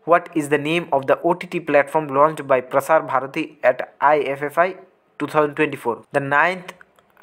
What is the name of the OTT platform launched by Prasar Bharati at IFFI 2024? The ninth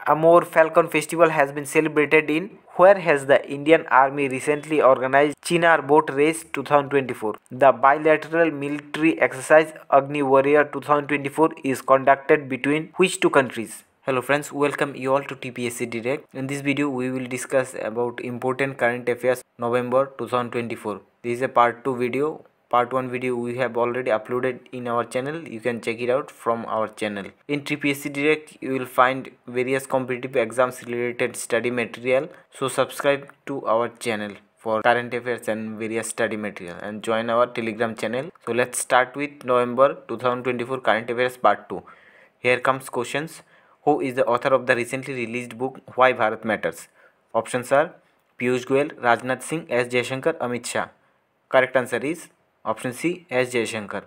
Amor Falcon Festival has been celebrated in. Where has the Indian Army recently organized Chinar Boat Race 2024? The bilateral military exercise Agni Warrior 2024 is conducted between which two countries? Hello friends, welcome you all to TPSC Direct. In this video, we will discuss about important current affairs November 2024. This is a part 2 video. Part 1 video we have already uploaded in our channel. You can check it out from our channel. In TPSC Direct, you will find various competitive exams related study material. So subscribe to our channel for current affairs and various study material and join our Telegram channel. So let's start with November 2024 current affairs part 2. Here comes questions. Who is the author of the recently released book Why Bharat Matters? Options are Piyush Goyal, Rajnath Singh, S. Jaishankar, Amit Shah. Correct answer is option C, S. Jaishankar.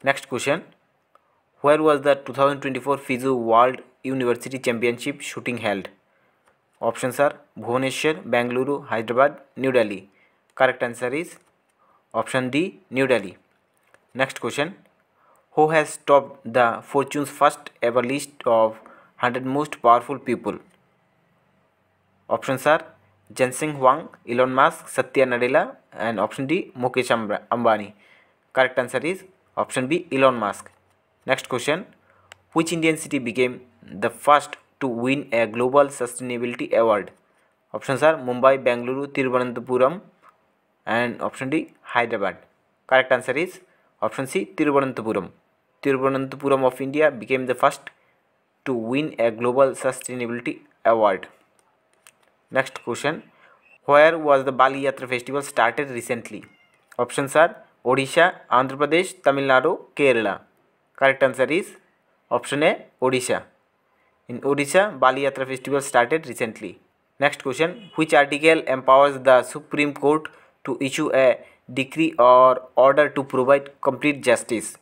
Next question. Where was the 2024 FISU World University Championship shooting held? Options are Bhubaneswar, Bengaluru, Hyderabad, New Delhi. Correct answer is option D, New Delhi. Next question. Who has topped the Fortune's first ever list of 100 most powerful people? Options are Jensen Huang, Elon Musk, Satya Nadella, and option D, Mukesh Ambani. Correct answer is option B, Elon Musk. Next question. Which Indian city became the first to win a global sustainability award? Options are Mumbai, Bengaluru, Thiruvananthapuram, and option D, Hyderabad. Correct answer is option C, Thiruvananthapuram. Thiruvananthapuram of India became the first to win a global sustainability award. Next question. Where was the Bali Yatra festival started recently? Options are Odisha, Andhra Pradesh, Tamil Nadu, Kerala. Correct answer is option A, Odisha. In Odisha, Bali Yatra festival started recently. Next question. Which article empowers the Supreme Court to issue a decree or order to provide complete justice?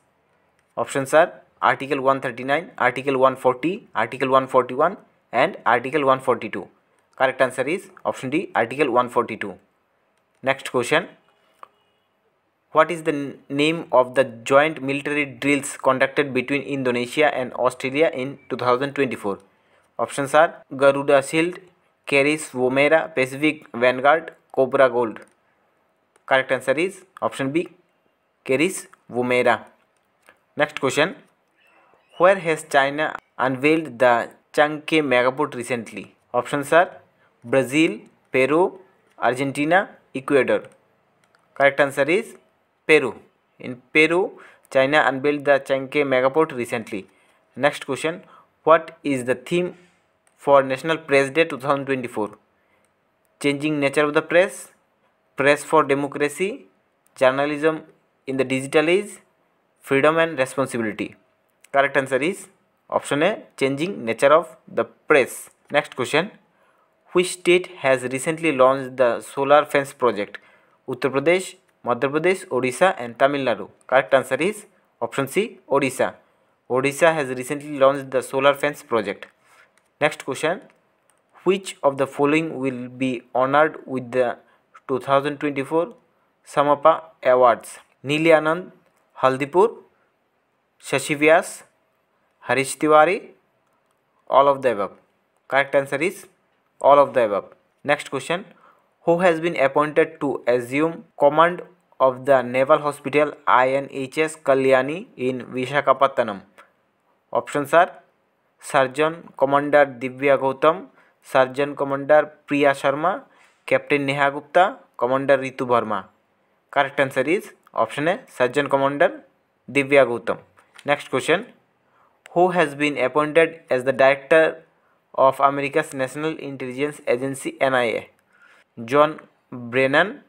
Options are Article 139, Article 140, Article 141 and Article 142. Correct answer is option D, Article 142. Next question. What is the name of the joint military drills conducted between Indonesia and Australia in 2024? Options are Garuda Shield, Keris Woomera, Pacific Vanguard, Cobra Gold. Correct answer is option B, Keris Woomera. Next question. Where has China unveiled the Chang'e megaport recently? Options are Brazil, Peru, Argentina, Ecuador. Correct answer is Peru. In Peru, China unveiled the Chang'e megaport recently. Next question. What is the theme for National Press Day 2024? Changing nature of the press, press for democracy, journalism in the digital age, freedom and responsibility. Correct answer is option A, changing nature of the press. Next question. Which state has recently launched the solar fence project? Uttar Pradesh, Madhya Pradesh, Odisha and Tamil Nadu. Correct answer is option C, Odisha. Odisha has recently launched the solar fence project. Next question. Which of the following will be honored with the 2024 Samapa Awards? Neeli Anand, Haldipur, Shashi Vyas, Harish Tiwari, all of the above. Correct answer is all of the above. Next question. Who has been appointed to assume command of the Naval Hospital INHS Kalyani in Visakhapatnam? Options are Surgeon Commander Divya Gautam, Surgeon Commander Priya Sharma, Captain Neha Gupta, Commander Ritu Verma. Correct answer is option A, Surgeon Commander Divya Gautam. Next question. Who has been appointed as the Director of America's National Intelligence Agency NIA? John Brennan,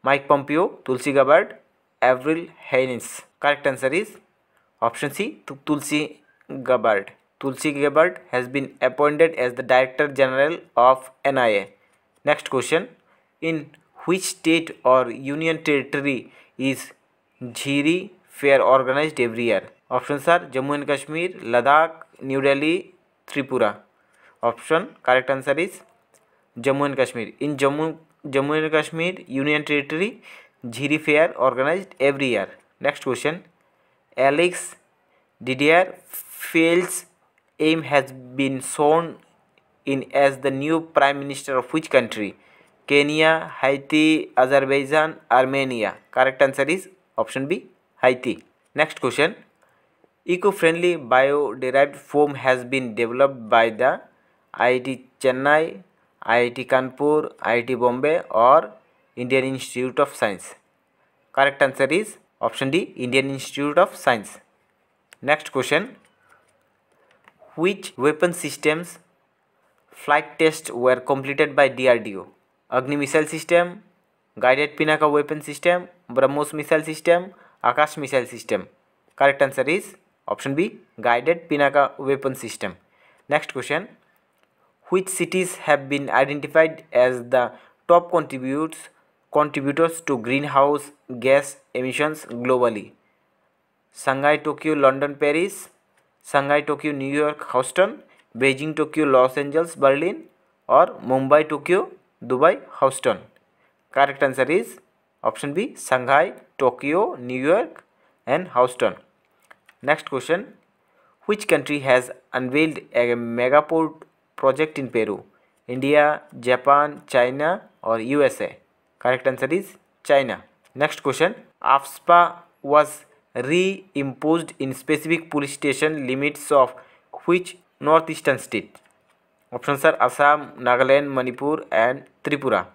Mike Pompeo, Tulsi Gabbard, Avril Haines. Correct answer is option C, Tulsi Gabbard. Tulsi Gabbard has been appointed as the Director General of NIA. Next question. In which state or union territory is Jhiri Fair organized every year? Options are Jammu and Kashmir, Ladakh, New Delhi, Tripura. Option correct answer is Jammu and Kashmir. In Jammu and Kashmir Union Territory, Jhiri Fair organized every year. Next question. Alex Didier Field's aim has been sworn in as the new Prime Minister of which country? Kenya, Haiti, Azerbaijan, Armenia. Correct answer is option B, Haiti. Next question. Eco-friendly bio-derived foam has been developed by the IIT Chennai, IIT Kanpur, IIT Bombay or Indian Institute of Science. Correct answer is option D, Indian Institute of Science. Next question. Which weapon systems flight tests were completed by DRDO? Agni missile system, guided Pinaka weapon system, BrahMos missile system, Akash missile system. Correct answer is option B, guided Pinaka weapon system. Next question. Which cities have been identified as the top contributors to greenhouse gas emissions globally? Shanghai, Tokyo, London, Paris, Shanghai, Tokyo, New York, Houston, Beijing, Tokyo, Los Angeles, Berlin or Mumbai, Tokyo, Dubai, Houston. Correct answer is option B, Shanghai, Tokyo, New York and Houston. Next question. Which country has unveiled a megaport project in Peru? India, Japan, China or USA? Correct answer is China. Next question. AFSPA was reimposed in specific police station limits of which northeastern state? Options are Assam, Nagaland, Manipur and Tripura.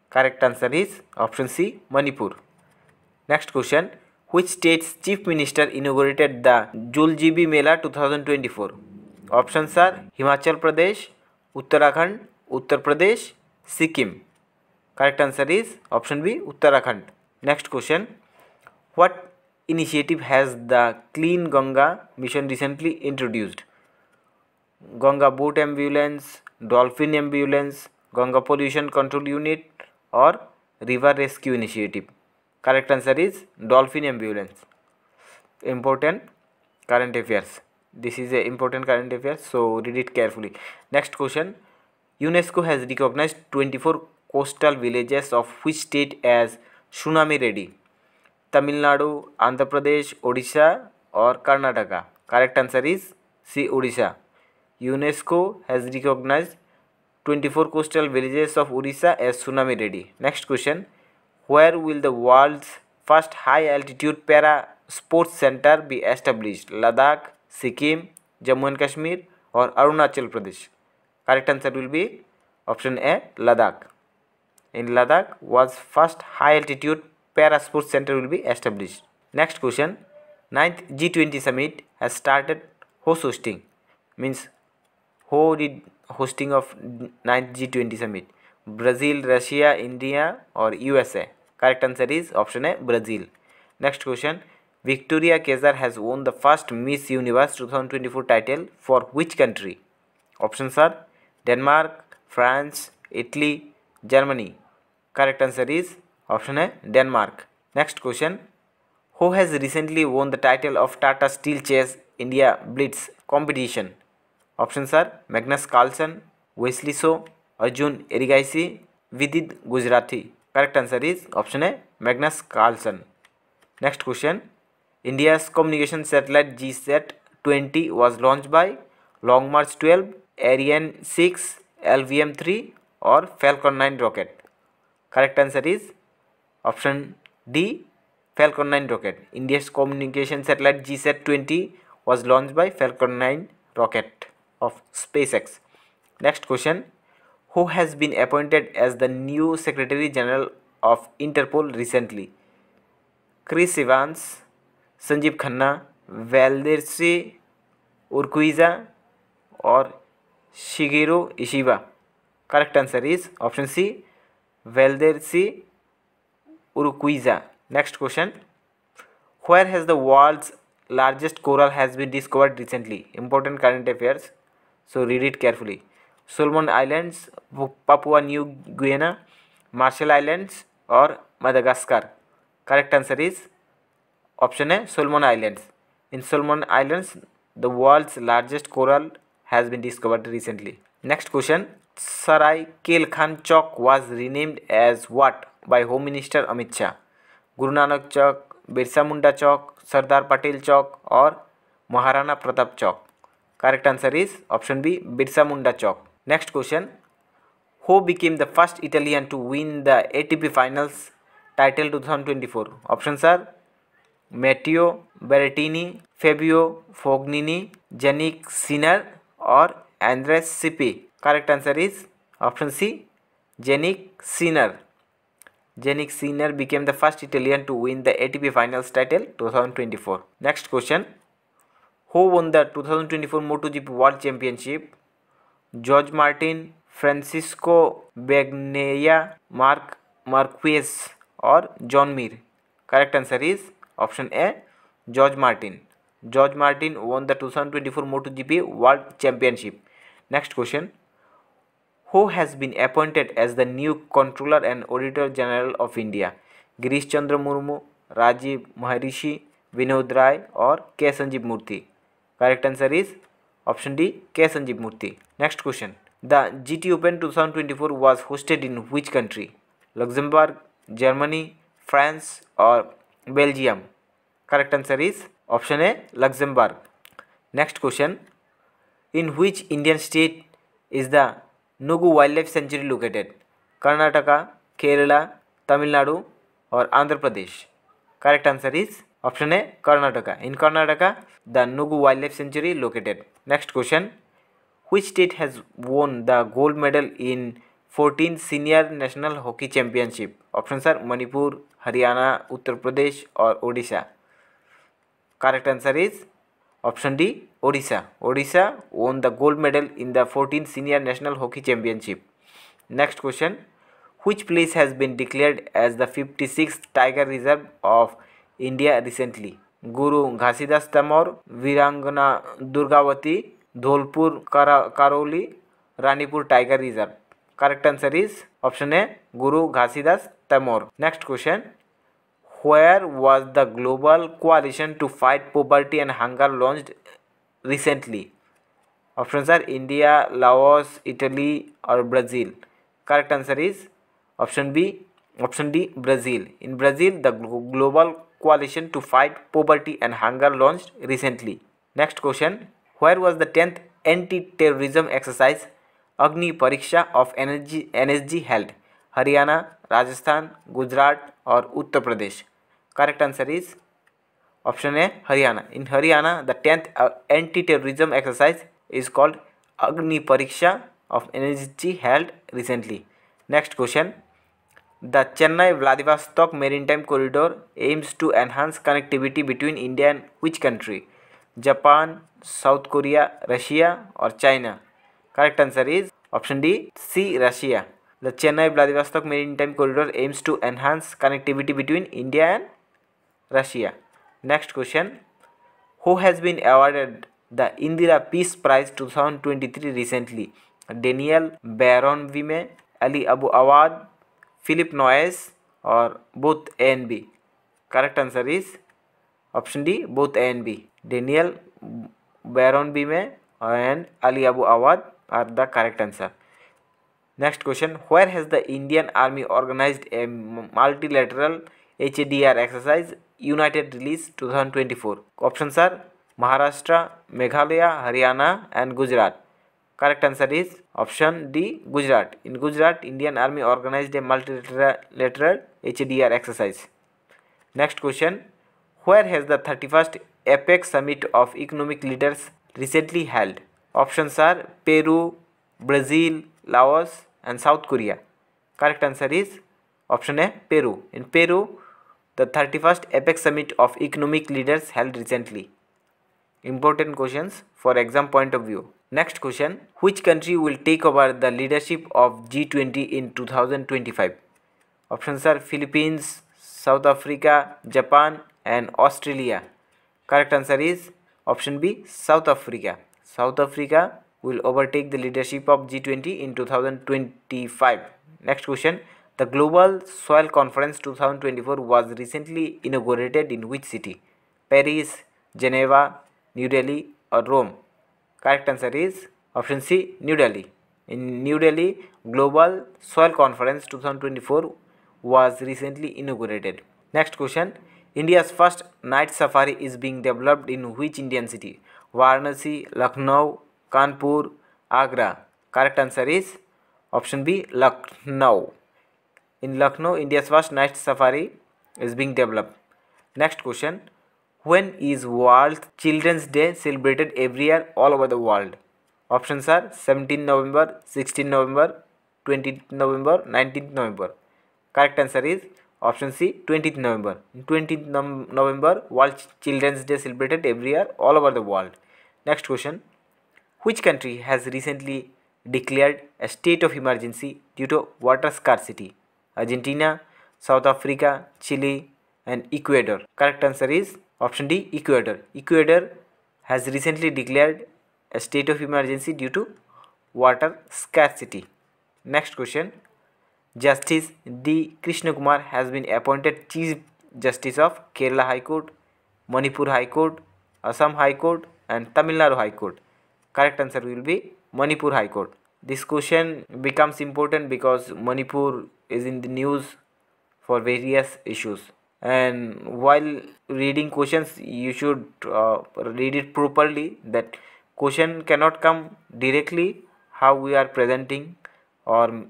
Correct answer is option C, Manipur. Next question. Which state's chief minister inaugurated the Juljibi Mela 2024? Options are Himachal Pradesh, Uttarakhand, Uttar Pradesh, Sikkim. Correct answer is option B, Uttarakhand. Next question. What initiative has the Clean Ganga mission recently introduced? Ganga Boat Ambulance, Dolphin Ambulance, Ganga Pollution Control Unit or River Rescue Initiative? Correct answer is Dolphin Ambulance. Important current affairs. This is a important current affairs, so read it carefully. Next question. UNESCO has recognized 24 coastal villages of which state as tsunami ready? Tamil Nadu, Andhra Pradesh, Odisha or Karnataka? Correct answer is C, Odisha. UNESCO has recognized 24 coastal villages of Odisha as tsunami ready. Next question. Where will the world's first high altitude para sports center be established? Ladakh, Sikkim, Jammu and Kashmir or Arunachal Pradesh? Correct answer will be option A, Ladakh. In Ladakh was first high altitude para sports center will be established. Next question. 9th G20 summit has started hosting. Means who did hosting of 9th G20 summit? Brazil, Russia, India or USA? Correct answer is option A, Brazil. Next question. Victoria Kaiser has won the first Miss Universe 2024 title for which country? Options are Denmark, France, Italy, Germany. Correct answer is option A, Denmark. Next question. Who has recently won the title of Tata Steel Chase India Blitz competition? Options are Magnus Carlsen, Wesley So, Arjun Erigaisi, Vidit Gujarati. Correct answer is option A, Magnus Carlsen. Next question. India's communication satellite GSAT-20 was launched by Long March 12, Ariane 6, LVM-3 or Falcon 9 rocket. Correct answer is option D, Falcon 9 rocket. India's communication satellite GSAT-20 was launched by Falcon 9 rocket of SpaceX. Next question. Who has been appointed as the new Secretary General of Interpol recently? Chris Evans, Sanjeev Khanna, Valdeci Urquiza or Shigeru Ishiba? Correct answer is option C, Valdeci Urquiza. Next question. Where has the world's largest coral has been discovered recently? Important current affairs, so read it carefully. Solomon Islands, Papua New Guinea, Marshall Islands or Madagascar? Correct answer is option A, Solomon Islands. In Solomon Islands, the world's largest coral has been discovered recently. Next question. Sarai Kel Khan Chowk was renamed as what by Home Minister Amit Shah? Guru Nanak चौक, बिरसा मुंडा चौक, सरदार पटेल चौक और महाराणा प्रताप चौक? Correct answer is option B, Birsa Munda Chowk. Next question. Who became the first Italian to win the ATP Finals title 2024? Options are Matteo Berrettini, Fabio Fognini, Yannick Sinner or Andres Sippi? Correct answer is option C, Yannick Sinner. Yannick Sinner became the first Italian to win the ATP Finals title 2024. Next question. Who won the 2024 MotoGP World Championship? George Martin, Francisco Bagnaia, Marc Marquez or John Mir? Correct answer is option A, George Martin. George Martin won the 2024 MotoGP World Championship. Next question. Who has been appointed as the new Controller and Auditor General of India? Girish Chandra Murmu, Rajiv Maharishi, Vinod Rai or K. Sanjeev Murthy? Correct answer is option D, K. Sanjeev Murthy. Next question. The GT Open 2024 was hosted in which country? Luxembourg, Germany, France or Belgium? Correct answer is option A, Luxembourg. Next question. In which Indian state is the Nugu Wildlife Sanctuary located? Karnataka, Kerala, Tamil Nadu or Andhra Pradesh? Correct answer is option A, Karnataka. In Karnataka, the Nugu Wildlife Sanctuary located. Next question. Which state has won the gold medal in 14 Senior National Hockey Championship? Options are Manipur, Haryana, Uttar Pradesh or Odisha? Correct answer is option D, Odisha. Odisha won the gold medal in the 14 Senior National Hockey Championship. Next question. Which place has been declared as the 56th Tiger Reserve of India recently? Guru Ghasidas Tamor, Virangana Durgavati, Dholpur Karoli, Ranipur Tiger Reserve? Correct answer is option A, Guru Ghasidas Tamor. Next question. Where was the Global Coalition to Fight Poverty and Hunger launched recently? Options are India, Laos, Italy or Brazil? Correct answer is option B, option D, Brazil. In Brazil, the Global Coalition to Fight Poverty and Hunger launched recently. Next question. Where was the 10th anti-terrorism exercise Agni Pariksha of NSG held? Haryana, Rajasthan, Gujarat or Uttar Pradesh? Correct answer is option A, Haryana. In Haryana, the 10th anti-terrorism exercise is called Agni Pariksha of NSG held recently. Next question. The Chennai-Vladivostok Maritime Corridor aims to enhance connectivity between India and which country? Japan, South Korea, Russia or China? Correct answer is option D, C, Russia. The Chennai-Vladivostok Maritime Corridor aims to enhance connectivity between India and Russia. Next question. Who has been awarded the Indira Peace Prize 2023 recently? Daniel Baron-Vime, Ali Abu Awad, Philip Noyes or both A and B? Correct answer is option D, both A and B. Daniel Baron-Vime and Ali Abu Awad are the correct answer. Next question. Where has the Indian Army organized a multilateral HADR exercise United Release 2024? Options are Maharashtra, Meghalaya, Haryana and Gujarat. Correct answer is option D, Gujarat. In Gujarat, Indian Army organized a multilateral HADR exercise. Next question. Where has the 31st APEC Summit of Economic Leaders recently held? Options are Peru, Brazil, Laos and South Korea. Correct answer is option A, Peru. In Peru, the 31st APEC Summit of Economic Leaders held recently. Important questions for exam point of view. Next question. Which country will take over the leadership of G20 in 2025? Options are Philippines, South Africa, Japan and Australia. Correct answer is option B, South Africa. South Africa will overtake the leadership of G20 in 2025. Next question. The Global Soil Conference 2024 was recently inaugurated in which city? Paris, Geneva, New Delhi or Rome? Correct answer is option C, New Delhi. In New Delhi, Global Soil Conference 2024 was recently inaugurated. Next question. India's first night safari is being developed in which Indian city? Varanasi, Lucknow, Kanpur, Agra. Correct answer is option B, Lucknow. In Lucknow, India's first night safari is being developed. Next question. When is World Children's Day celebrated every year all over the world? Options are 17 November, 16 November, 20th November, 19th November. Correct answer is option C, 20th November. 20th November, World Children's Day celebrated every year all over the world. Next question. Which country has recently declared a state of emergency due to water scarcity? Argentina, South Africa, Chile, and Ecuador. Correct answer is option D, Ecuador. Ecuador has recently declared a state of emergency due to water scarcity. Next question. Justice D. Krishnakumar has been appointed Chief Justice of Kerala High Court, Manipur High Court, Assam High Court, and Tamil Nadu High Court. Correct answer will be Manipur High Court. This question becomes important because Manipur is in the news for various issues. And while reading questions, you should read it properly. That question cannot come directly how we are presenting, or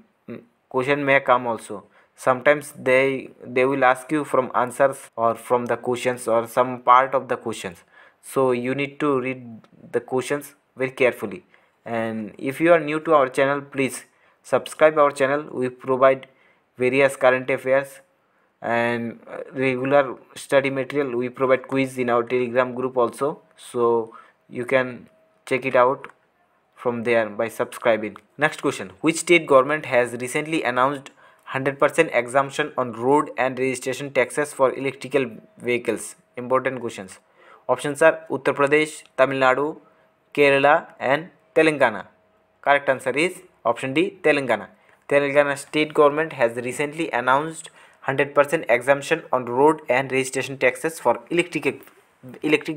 question may come also. Sometimes they will ask you from answers or from the questions or some part of the questions. So you need to read the questions very carefully. And if you are new to our channel, please subscribe our channel. We provide various current affairs and regular study material. We provide quiz in our Telegram group also, so you can check it out from there by subscribing. Next question. Which state government has recently announced 100% exemption on road and registration taxes for electrical vehicles? Important questions. Options are Uttar Pradesh, Tamil Nadu, Kerala, and Telangana. Correct answer is option D, Telangana. Telangana state government has recently announced 100% exemption on road and registration taxes for electric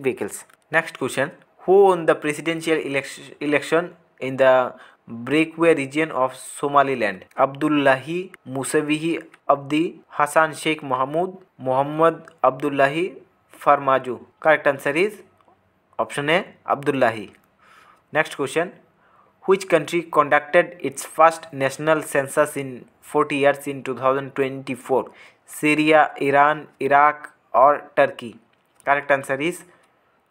vehicles. Next question. Who won the presidential election in the breakaway region of Somaliland? Abdullahi Musawihi Abdi, Hassan Sheikh Mohamud, Muhammad Abdullahi Farmajo. Correct answer is option A, Abdullahi. Next question. Which country conducted its first national census in 40 years in 2024? Syria, Iran, Iraq, or Turkey? Correct answer is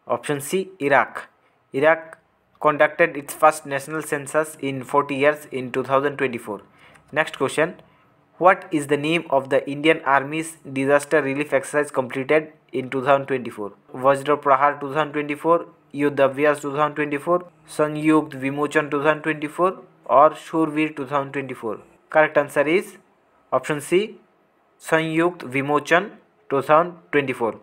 option C, Iraq. Iraq conducted its first national census in 40 years in 2024. Next question. What is the name of the Indian Army's disaster relief exercise completed in 2024? Vajra Prahar 2024, Yudh Abhyas 2024, Sanyukt Vimochan 2024, or Shurveer 2024? Correct answer is option C, Sanyukt Vimochan 2024.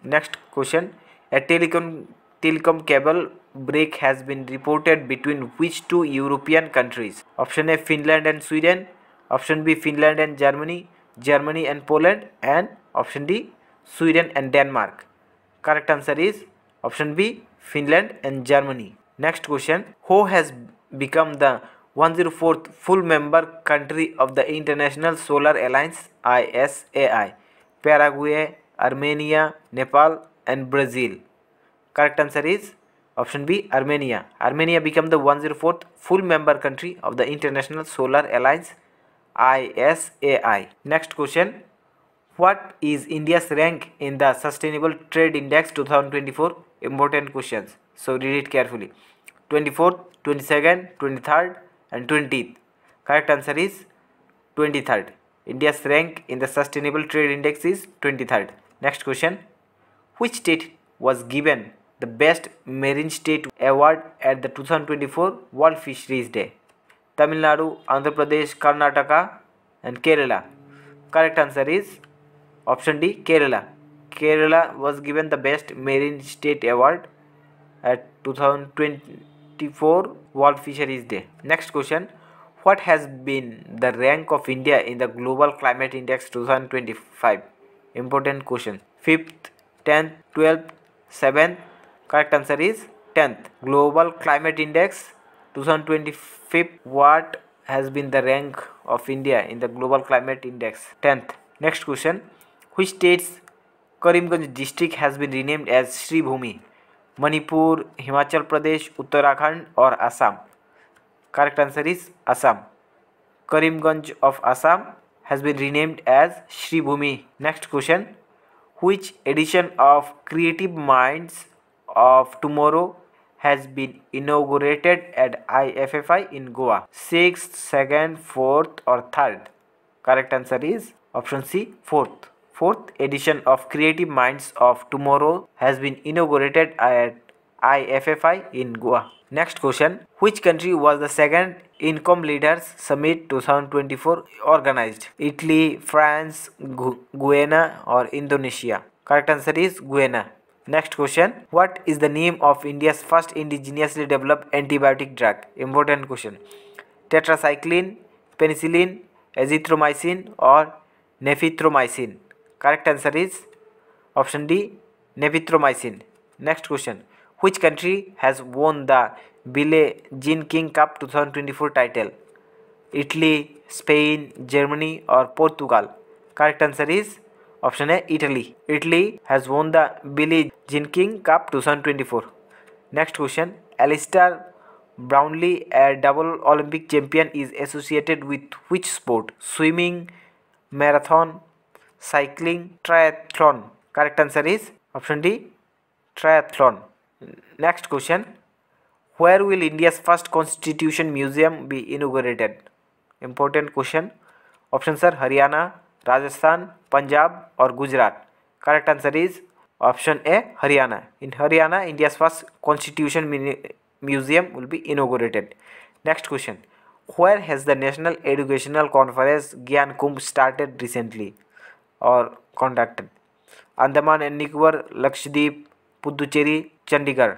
Next question. A telecom cable break has been reported between which two European countries? Option A, Finland and Sweden. Option B, Finland and Germany, Germany and Poland, and option D, Sweden and Denmark. Correct answer is option B, Finland and Germany. Next question. Who has become the 104th full member country of the International Solar Alliance ISAI? Paraguay, Armenia, Nepal, and Brazil. Correct answer is option B, Armenia. Armenia became the 104th full member country of the International Solar Alliance ISAI. Next question. What is India's rank in the Sustainable Trade Index 2024? Important questions, so read it carefully. 24th, 22nd, 23rd, and 20th. Correct answer is 23rd. India's rank in the Sustainable Trade Index is 23rd. Next question. Which state was given the Best Marine State Award at the 2024 World Fisheries Day? Tamil Nadu, Andhra Pradesh, Karnataka, and Kerala. Correct answer is option D, Kerala. Kerala was given the Best Marine State Award at 2024 World Fisheries Day. Next question. What has been the rank of India in the Global Climate Index 2025? Important question. 5th, 10th, 12th, 7th. Correct answer is 10th. Global Climate Index 2025. What has been the rank of India in the Global Climate Index? 10th. Next question. Which state's Karimganj district has been renamed as Sri Bhumi? Manipur, Himachal Pradesh, Uttarakhand or Assam? Correct answer is Assam. Karimganj of Assam has been renamed as Sri Bhumi. Next question. Which edition of Creative Minds of Tomorrow has been inaugurated at IFFI in Goa? 6th, 2nd, 4th or 3rd? Correct answer is option C, 4th. Fourth edition of Creative Minds of Tomorrow has been inaugurated at IFFI in Goa. Next question. Which country was the second Income Leaders Summit 2024 organized? Italy, France, Guyana or Indonesia? Correct answer is Guyana. Next question. What is the name of India's first indigenously developed antibiotic drug? Important question. Tetracycline, penicillin, azithromycin or nephithromycin? Correct answer is option D, nephithromycin. Next question. Which country has won the Billie Jean King Cup 2024 title? Italy, Spain, Germany or Portugal? Correct answer is option A, Italy. Italy has won the Billie Jean King Cup 2024. Next question. Alistair Brownlee, a double Olympic champion, is associated with which sport? Swimming, marathon, cycling, triathlon? Correct answer is option D, triathlon. Next question. Where will India's first Constitution Museum be inaugurated? Important question. Options are Haryana, Rajasthan, Punjab or Gujarat. Correct answer is option A, Haryana. In Haryana, India's first Constitution Museum will be inaugurated. Next question. Where has the National Educational Conference Gyan Kumbh started recently or conducted? Andaman and Nicobar, Lakshadweep, Puducherry, Chandigarh.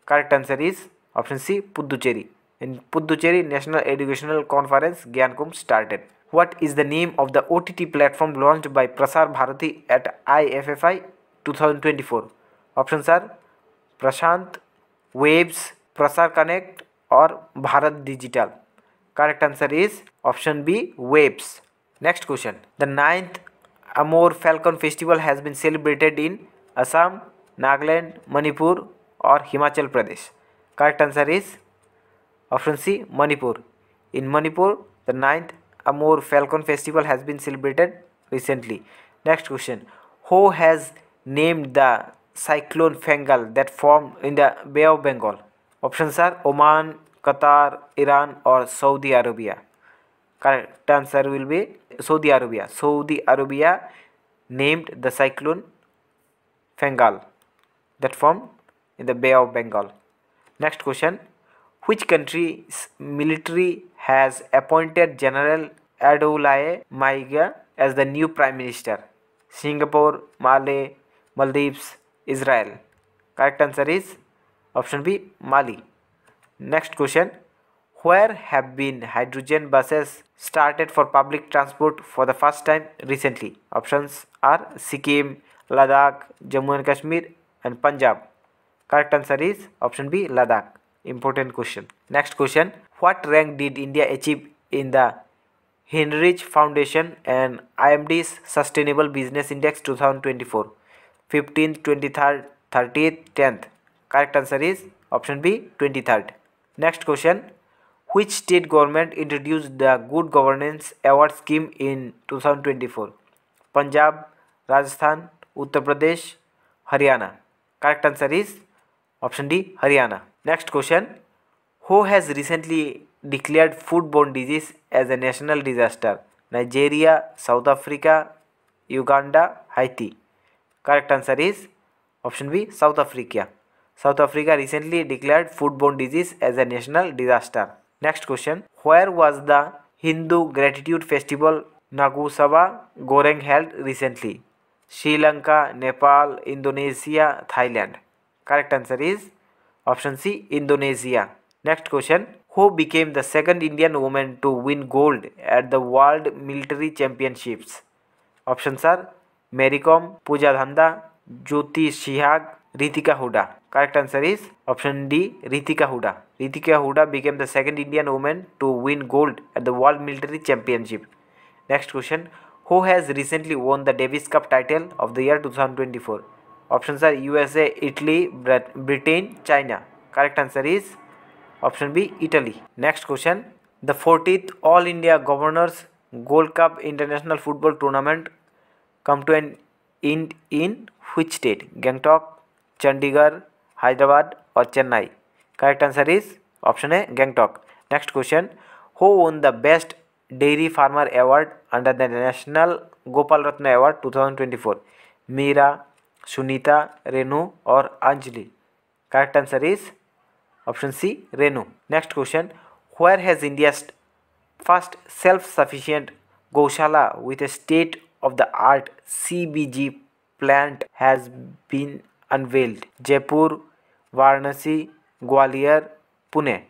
Correct answer is option C, Puducherry. In Puducherry, National Educational Conference Gyan Kumbh started. What is the name of the OTT platform launched by Prasar Bharati at IFFI 2024? Options are Prashant, Waves, Prasar Connect or Bharat Digital. Correct answer is option B, Waves. Next question. The 9th Amor Falcon Festival has been celebrated in Assam, Nagaland, Manipur or Himachal Pradesh. Correct answer is option C, Manipur. In Manipur, the 9th Amor Falcon Festival has been celebrated recently. Next question. Who has named the cyclone Fengal that formed in the Bay of Bengal? Options are Oman, Qatar, Iran or Saudi Arabia. Correct answer will be Saudi Arabia. Saudi Arabia named the cyclone Fengal that formed in the Bay of Bengal. Next question. Which country's military has appointed General Adoulaye Maiga as the new Prime Minister? Singapore, Mali, Maldives, Israel. Correct answer is option B, Mali. Next question. Where have been hydrogen buses started for public transport for the first time recently? Options are Sikkim, Ladakh, Jammu and Kashmir and Punjab. Correct answer is option B, Ladakh. Important question. Next question. What rank did India achieve in the Heinrich Foundation and IMD's Sustainable Business Index 2024? 15th, 23rd, 30th, 10th. Correct answer is option B, 23rd. Next question. Which state government introduced the Good Governance Award scheme in 2024? Punjab, Rajasthan, Uttar Pradesh, Haryana. Correct answer is option D, Haryana. Next question. Who has recently declared foodborne disease as a national disaster? Nigeria, South Africa, Uganda, Haiti. Correct answer is option B, South Africa. South Africa recently declared foodborne disease as a national disaster. Next question. Where was the Hindu Gratitude Festival Nagusaba Goreng held recently? Sri Lanka, Nepal, Indonesia, Thailand. Correct answer is option C, Indonesia. Next question. Who became the second Indian woman to win gold at the World Military Championships? Options are Mary Kom, Pooja Dhanda, Jyoti Shihag, Ritika Huda. Correct answer is option D, Ritika Huda. Ritika Huda became the second Indian woman to win gold at the World Military Championship. Next question. Who has recently won the Davis Cup title of the year 2024? Options are USA, Italy, Britain, China. Correct answer is option B, Italy. Next question. The 40th All India Governors Gold Cup International Football Tournament come to an end in which state? Gangtok, Chandigarh, Hyderabad or Chennai? Correct answer is option A, Gangtok. Next question. Who won the Best Dairy Farmer Award under the National Gopal Ratna Award 2024? Meera, Sunita, Renu or Anjali? Correct answer is option C, Renu. Next question. Where has India's first self-sufficient Goshala with a state-of-the-art CBG plant has been unveiled? Jaipur, Varanasi, Gwalior, Pune.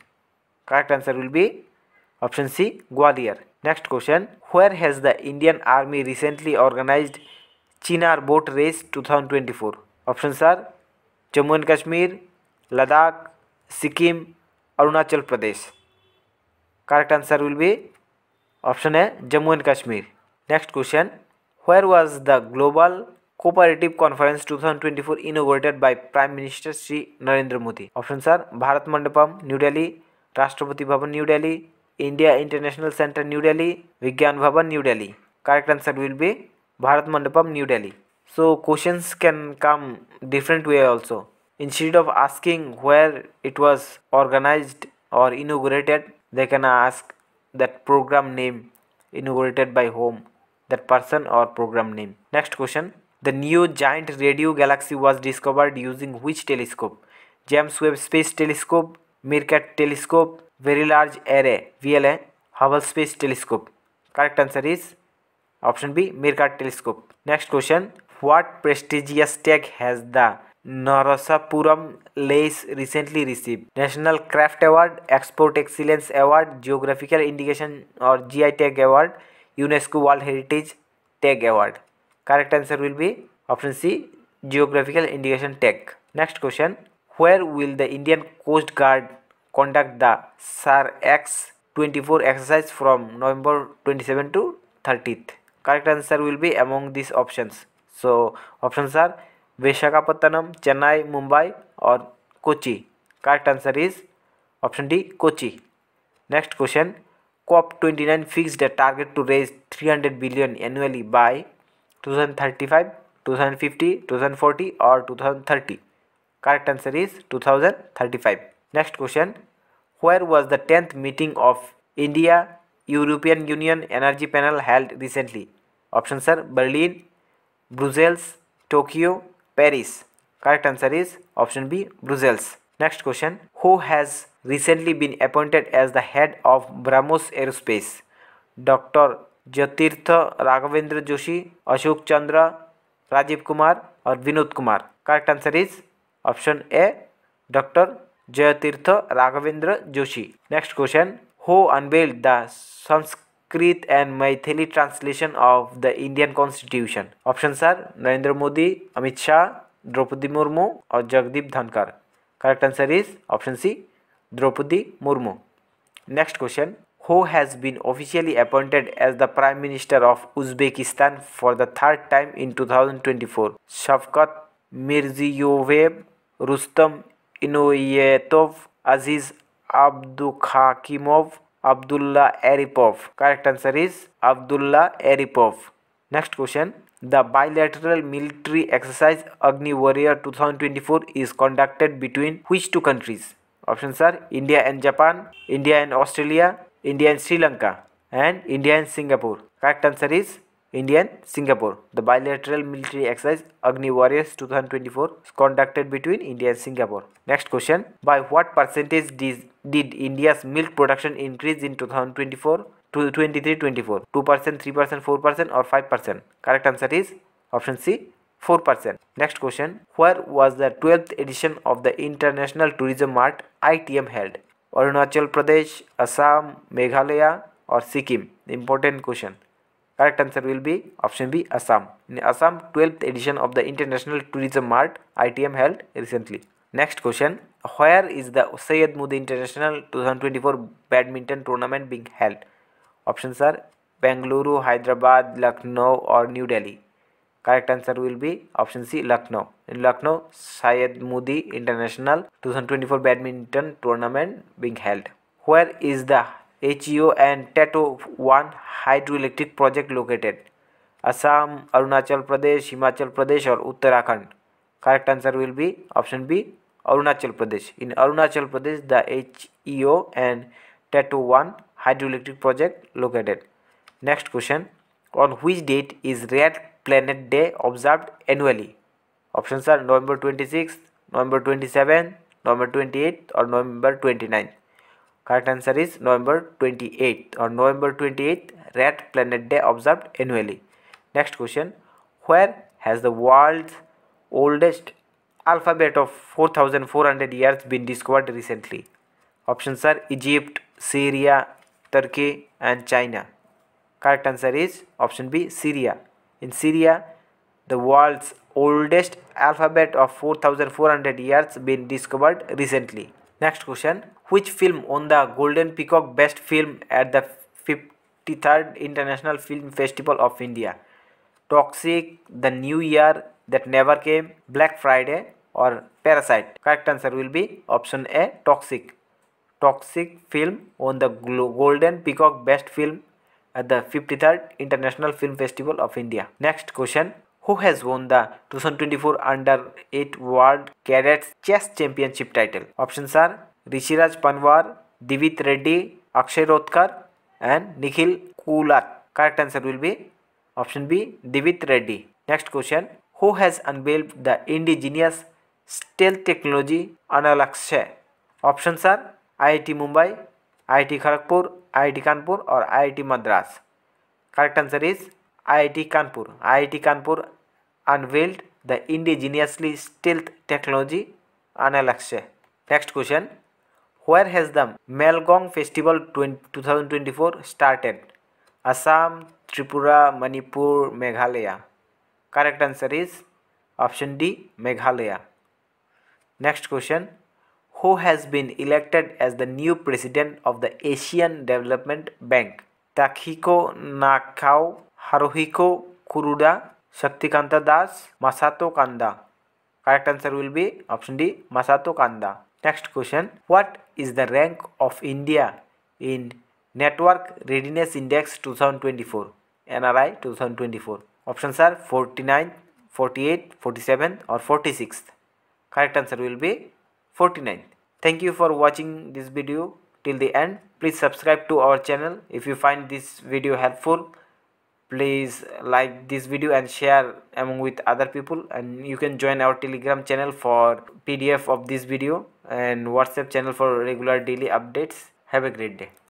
Correct answer will be option C, Gwalior. Next question. Where has the Indian Army recently organized Chinar Boat Race 2024? Options are Jammu and Kashmir, Ladakh, Sikkim, Arunachal Pradesh. Correct answer will be option A, Jammu and Kashmir. Next question. Where was the Global Cooperative Conference 2024 inaugurated by Prime Minister Shri Narendra Modi? Options are Bharat Mandapam, New Delhi, Rashtrapati Bhavan, New Delhi, India International Center, New Delhi, Vigyan Bhavan, New Delhi. Correct answer will be Bharat Mandapam, New Delhi. So questions can come different way also. Instead of asking where it was organized or inaugurated, they can ask that program name, inaugurated by whom, that person or program name. Next question. The new giant radio galaxy was discovered using which telescope? James Webb Space Telescope, Meerkat Telescope, Very Large Array VLA, Hubble Space Telescope. Correct answer is option B, Meerkat Telescope. Next question. What prestigious tag has the Narasapuram lace recently received? National Craft Award, Export Excellence Award, Geographical Indication or GI Tag Award, UNESCO World Heritage Tag Award. Correct answer will be option C, Geographical Indication Tag. Next question. Where will the Indian Coast Guard conduct the SAR X-24 exercise from November 27 to 30th? Correct answer will be among these options. So options are Visakhapatnam, Chennai, Mumbai or Kochi. Correct answer is option D, Kochi. Next question. COP29 fixed a target to raise 300 billion annually by 2035, 2050, 2040 or 2030. Correct answer is 2035. Next question. Where was the 10th meeting of India European Union Energy Panel held recently? Options are Berlin, Brussels, Tokyo, Paris. Correct answer is option B, Brussels. Next question. Who has recently been appointed as the head of BrahMos Aerospace? Dr. Jyotirtha Raghavendra Joshi, Ashok Chandra, Rajiv Kumar or Vinod Kumar? Correct answer is option A, Dr. Jyotirtha Raghavendra Joshi. Next question. Who unveiled the Sanskrit and Maithili translation of the Indian Constitution? Options are Narendra Modi, Amit Shah, Draupadi Murmu or Jagdeep Dhankar. Correct answer is option C, Draupadi Murmu. Next question. Who has been officially appointed as the Prime Minister of Uzbekistan for the third time in 2024? Shavkat Mirziyoyev, Rustam Inoyatov, Aziz Abdukhakimov, Abdullah Aripov. Correct answer is Abdullah Aripov. Next question. The bilateral military exercise Agni Warrior 2024 is conducted between which two countries? Options are India and Japan, India and Australia, India and Sri Lanka and India and Singapore. Correct answer is India and Singapore. The bilateral military exercise Agni Warriors 2024 is conducted between India and Singapore. Next question. By what percentage did India's milk production increase in 2024 to 23-24? 2%, 3%, 4% or 5%? Correct answer is option C, 4%. Next question. Where was the 12th edition of the International Tourism Mart ITM held? Arunachal Pradesh, Assam, Meghalaya or Sikkim? Important question. Correct answer will be option B, Assam. In Assam, 12th edition of the International Tourism Mart ITM held recently. Next question. Where is the Syed Modi International 2024 Badminton Tournament being held? Options are Bengaluru, Hyderabad, Lucknow, or New Delhi? Correct answer will be option C, Lucknow. In Lucknow, Syed Modi International 2024 badminton tournament being held. Where is the HEO and Tato 1 hydroelectric project located? Assam, Arunachal Pradesh, Himachal Pradesh, or Uttarakhand? Correct answer will be option B, Arunachal Pradesh. In Arunachal Pradesh, the HEO and Tato 1 hydroelectric project located. Next question. On which date is Red Planet Day observed annually? Options are November 26th, November 27th, November 28th, or November 29th. Correct answer is November 28th. On November 28th, Red Planet Day observed annually. Next question. Where has the world's oldest alphabet of 4,400 years been discovered recently? Options are Egypt, Syria, Turkey, and China. Correct answer is option B, Syria. In Syria, the world's oldest alphabet of 4,400 years been discovered recently. Next question. Which film won the Golden Peacock Best Film at the 53rd International Film Festival of India? Toxic, The New Year That Never Came, Black Friday, or Parasite? Correct answer will be option A, Toxic. Toxic film won the Golden Peacock Best Film at the 53rd International Film Festival of India. Next question. Who has won the 2024 Under-8 World Cadets Chess Championship title? Options are Rishiraj Panwar, Divit Reddy, Akshay Rotkar, and Nikhil Kulat. Correct answer will be option B, Divit Reddy. Next question. Who has unveiled the indigenous stealth technology Analaksha? Options are IIT Mumbai, IIT Kharagpur, IIT Kanpur, or IIT Madras? Correct answer is IIT Kanpur. IIT Kanpur unveiled the indigenously stealth technology Analaksha. Next question. Where has the Melgong Festival 2024 started? Assam, Tripura, Manipur, Meghalaya? Correct answer is option D, Meghalaya. Next question. Who has been elected as the new president of the Asian Development Bank? Takehiko Nakao, Haruhiko Kuruda, Shaktikanta Das, Masato Kanda? Correct answer will be option D, Masato Kanda. Next question. What is the rank of India in Network Readiness Index 2024? NRI 2024. Options are 49th, 48th, 47th, or 46th. Correct answer will be 49th. Thank you for watching this video till the end. Please subscribe to our channel. If you find this video helpful, please like this video and share among with other people, and you can join our Telegram channel for PDF of this video and WhatsApp channel for regular daily updates. Have a great day.